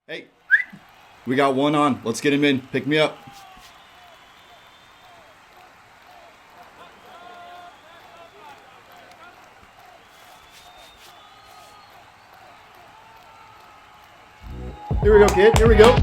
Hey, we got one on. Let's get him in. Pick me up. Here we go, kid. Here we go.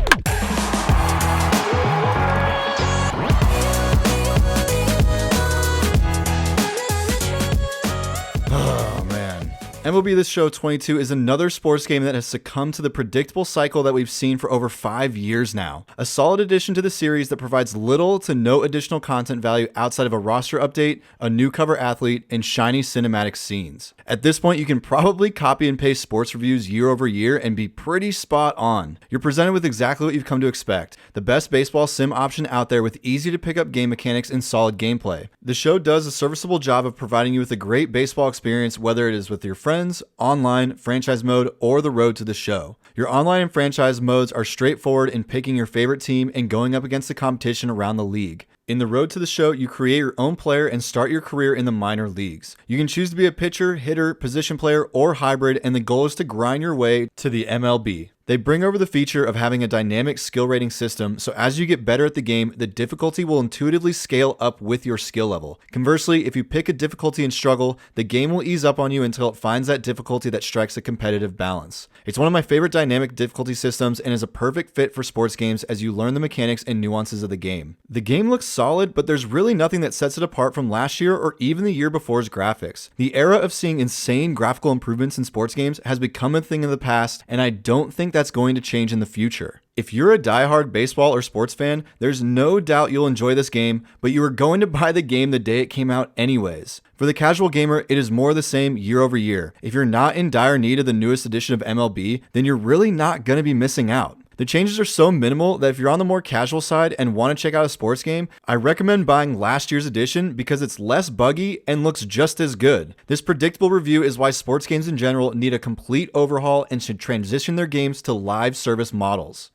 Oh, man. MLB The Show 22 is another sports game that has succumbed to the predictable cycle that we've seen for over 5 years now. A solid addition to the series that provides little to no additional content value outside of a roster update, a new cover athlete, and shiny cinematic scenes. At this point, you can probably copy and paste sports reviews year over year and be pretty spot on. You're presented with exactly what you've come to expect, the best baseball sim option out there with easy to pick up game mechanics and solid gameplay. The show does a serviceable job of providing you with a great baseball experience, whether it is with your friends, online, franchise mode, or the road to the show. Your online and franchise modes are straightforward in picking your favorite team and going up against the competition around the league. In the road to the show, you create your own player and start your career in the minor leagues. You can choose to be a pitcher, hitter, position player, or hybrid, and the goal is to grind your way to the MLB. They bring over the feature of having a dynamic skill rating system, so as you get better at the game, the difficulty will intuitively scale up with your skill level. Conversely, if you pick a difficulty and struggle, the game will ease up on you until it finds that difficulty that strikes a competitive balance. It's one of my favorite dynamic difficulty systems and is a perfect fit for sports games as you learn the mechanics and nuances of the game. The game looks solid, but there's really nothing that sets it apart from last year or even the year before's graphics. The era of seeing insane graphical improvements in sports games has become a thing of the past, and I don't think that's going to change in the future. If you're a diehard baseball or sports fan, there's no doubt you'll enjoy this game, but you are going to buy the game the day it came out anyways. For the casual gamer, it is more the same year over year. If you're not in dire need of the newest edition of MLB, then you're really not going to be missing out. The changes are so minimal that if you're on the more casual side and want to check out a sports game, I recommend buying last year's edition because it's less buggy and looks just as good. This predictable review is why sports games in general need a complete overhaul and should transition their games to live service models.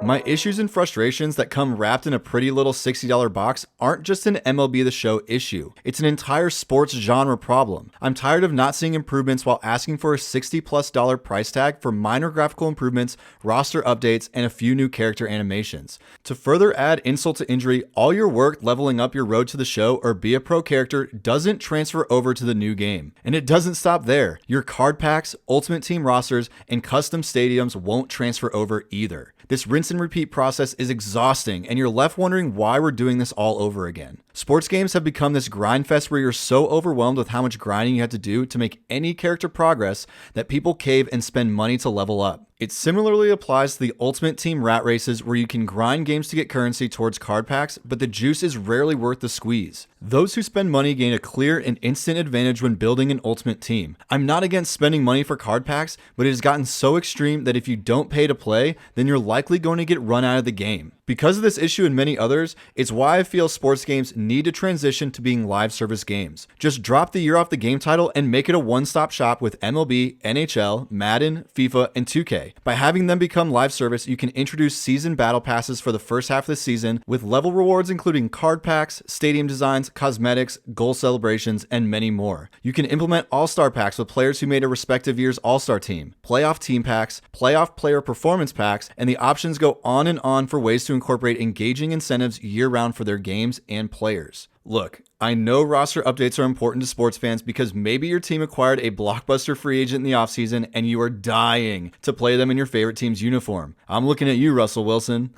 My issues and frustrations that come wrapped in a pretty little $60 box aren't just an MLB The Show issue. It's an entire sports genre problem. I'm tired of not seeing improvements while asking for a $60+ price tag for minor graphical improvements, roster updates, and a few new character animations. To further add insult to injury, all your work leveling up your road to the show or be a pro character doesn't transfer over to the new game. And it doesn't stop there. Your card packs, ultimate team rosters, and custom stadiums won't transfer over either. This rinse and repeat process is exhausting, and you're left wondering why we're doing this all over again. Sports games have become this grind fest where you're so overwhelmed with how much grinding you have to do to make any character progress that people cave and spend money to level up. It similarly applies to the Ultimate Team rat races where you can grind games to get currency towards card packs, but the juice is rarely worth the squeeze. Those who spend money gain a clear and instant advantage when building an Ultimate Team. I'm not against spending money for card packs, but it has gotten so extreme that if you don't pay to play, then you're likely going to get run out of the game. Because of this issue and many others, it's why I feel sports games need to transition to being live service games. Just drop the year off the game title and make it a one-stop shop with MLB, NHL, Madden, FIFA, and 2K. By having them become live service, you can introduce season battle passes for the first half of the season with level rewards including card packs, stadium designs, cosmetics, goal celebrations, and many more. You can implement all-star packs with players who made a respective year's all-star team, playoff team packs, playoff player performance packs, and the options go on and on for ways to incorporate engaging incentives year-round for their games and players. Look, I know roster updates are important to sports fans because maybe your team acquired a blockbuster free agent in the offseason and you are dying to play them in your favorite team's uniform. I'm looking at you, Russell Wilson.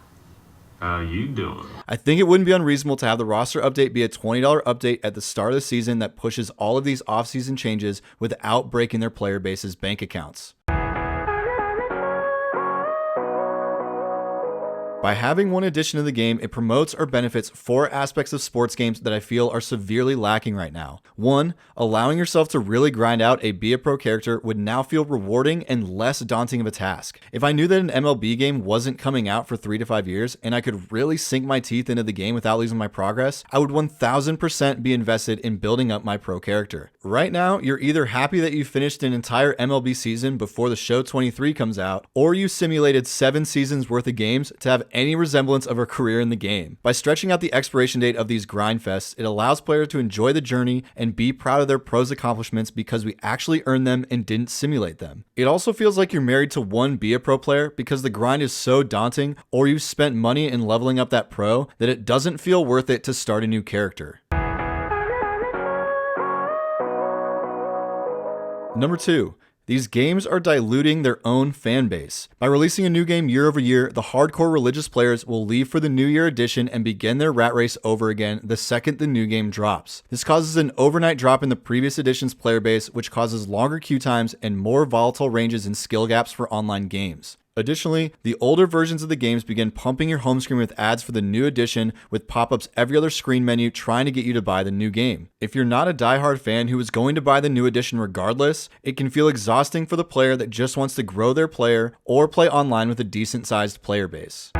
How you doing? I think it wouldn't be unreasonable to have the roster update be a $20 update at the start of the season that pushes all of these off-season changes without breaking their player base's bank accounts. By having one addition to the game, it promotes or benefits 4 aspects of sports games that I feel are severely lacking right now. 1, allowing yourself to really grind out a be a pro character would now feel rewarding and less daunting of a task. If I knew that an MLB game wasn't coming out for 3 to 5 years and I could really sink my teeth into the game without losing my progress, I would 1000% be invested in building up my pro character. Right now, you're either happy that you finished an entire MLB season before the show 23 comes out, or you simulated 7 seasons worth of games to have any resemblance of a career in the game. By stretching out the expiration date of these grind fests, it allows players to enjoy the journey and be proud of their pros accomplishments because we actually earned them and didn't simulate them. It also feels like you're married to one Be a Pro player because the grind is so daunting, or you've spent money in leveling up that pro, that it doesn't feel worth it to start a new character. Number 2. These games are diluting their own fan base. By releasing a new game year over year, the hardcore religious players will leave for the New Year edition and begin their rat race over again the second the new game drops. This causes an overnight drop in the previous edition's player base, which causes longer queue times and more volatile ranges and skill gaps for online games. Additionally, the older versions of the games begin pumping your home screen with ads for the new edition, with pop-ups every other screen menu trying to get you to buy the new game. If you're not a diehard fan who is going to buy the new edition regardless, it can feel exhausting for the player that just wants to grow their player or play online with a decent-sized player base.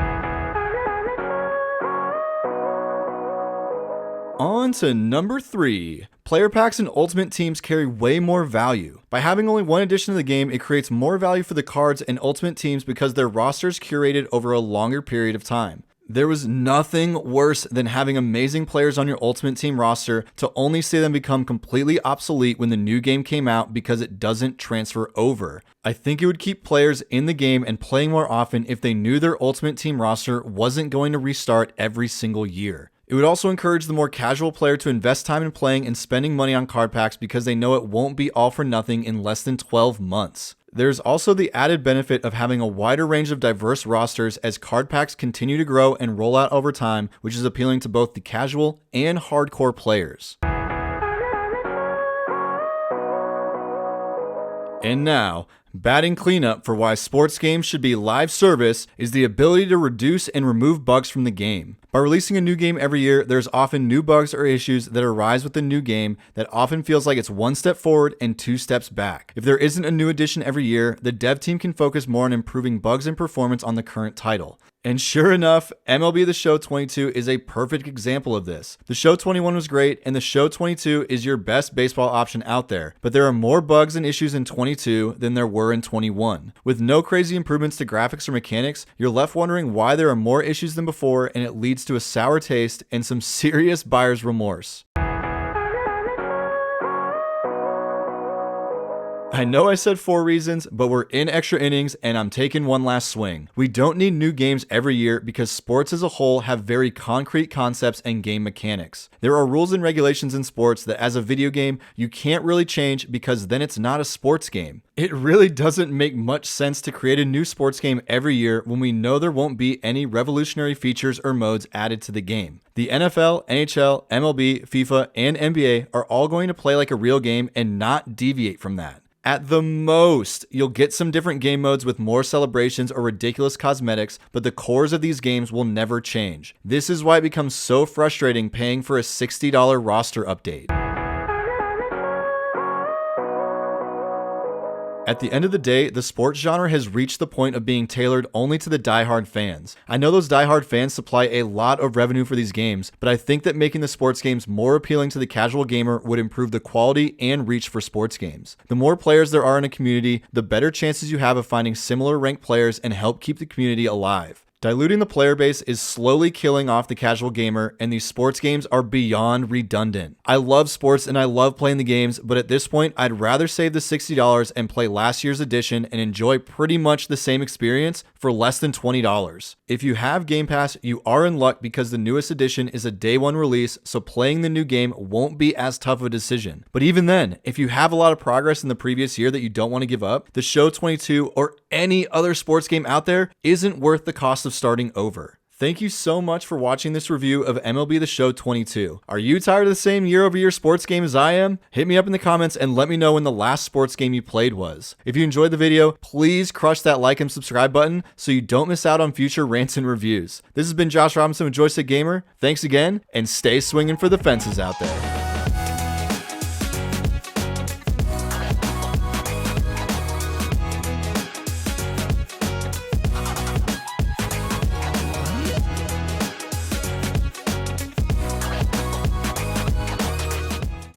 On to number 3. Player packs and ultimate teams carry way more value. By having only one edition of the game, it creates more value for the cards and ultimate teams because their rosters curated over a longer period of time. There was nothing worse than having amazing players on your ultimate team roster to only see them become completely obsolete when the new game came out because it doesn't transfer over. I think it would keep players in the game and playing more often if they knew their ultimate team roster wasn't going to restart every single year. It would also encourage the more casual player to invest time in playing and spending money on card packs because they know it won't be all for nothing in less than 12 months. There's also the added benefit of having a wider range of diverse rosters as card packs continue to grow and roll out over time, which is appealing to both the casual and hardcore players. And now, batting cleanup for why sports games should be live service is the ability to reduce and remove bugs from the game. By releasing a new game every year, there's often new bugs or issues that arise with the new game that often feels like it's one step forward and two steps back. If there isn't a new edition every year, the dev team can focus more on improving bugs and performance on the current title. And sure enough, MLB The Show 22 is a perfect example of this. The Show 21 was great, and the Show 22 is your best baseball option out there, but there are more bugs and issues in 22 than there were in 21. With no crazy improvements to graphics or mechanics, you're left wondering why there are more issues than before, and it leads to a sour taste and some serious buyer's remorse. I know I said 4 reasons, but we're in extra innings and I'm taking one last swing. We don't need new games every year because sports as a whole have very concrete concepts and game mechanics. There are rules and regulations in sports that as a video game, you can't really change because then it's not a sports game. It really doesn't make much sense to create a new sports game every year when we know there won't be any revolutionary features or modes added to the game. The NFL, NHL, MLB, FIFA, and NBA are all going to play like a real game and not deviate from that. At the most, you'll get some different game modes with more celebrations or ridiculous cosmetics, but the cores of these games will never change. This is why it becomes so frustrating paying for a $60 roster update. At the end of the day, the sports genre has reached the point of being tailored only to the diehard fans. I know those diehard fans supply a lot of revenue for these games, but I think that making the sports games more appealing to the casual gamer would improve the quality and reach for sports games. The more players there are in a community, the better chances you have of finding similar ranked players and help keep the community alive. Diluting the player base is slowly killing off the casual gamer, and these sports games are beyond redundant. I love sports and I love playing the games, but at this point, I'd rather save the $60 and play last year's edition and enjoy pretty much the same experience for less than $20. If you have Game Pass, you are in luck because the newest edition is a day one release, so playing the new game won't be as tough of a decision. But even then, if you have a lot of progress in the previous year that you don't want to give up, the Show 22 or any other sports game out there isn't worth the cost of starting over. Thank you so much for watching this review of MLB The Show 22. Are you tired of the same year-over-year sports game as I am? Hit me up in the comments and let me know when the last sports game you played was. If you enjoyed the video, please crush that like and subscribe button so you don't miss out on future rants and reviews. This has been Josh Robinson with Joystick Gamer. Thanks again, and stay swinging for the fences out there.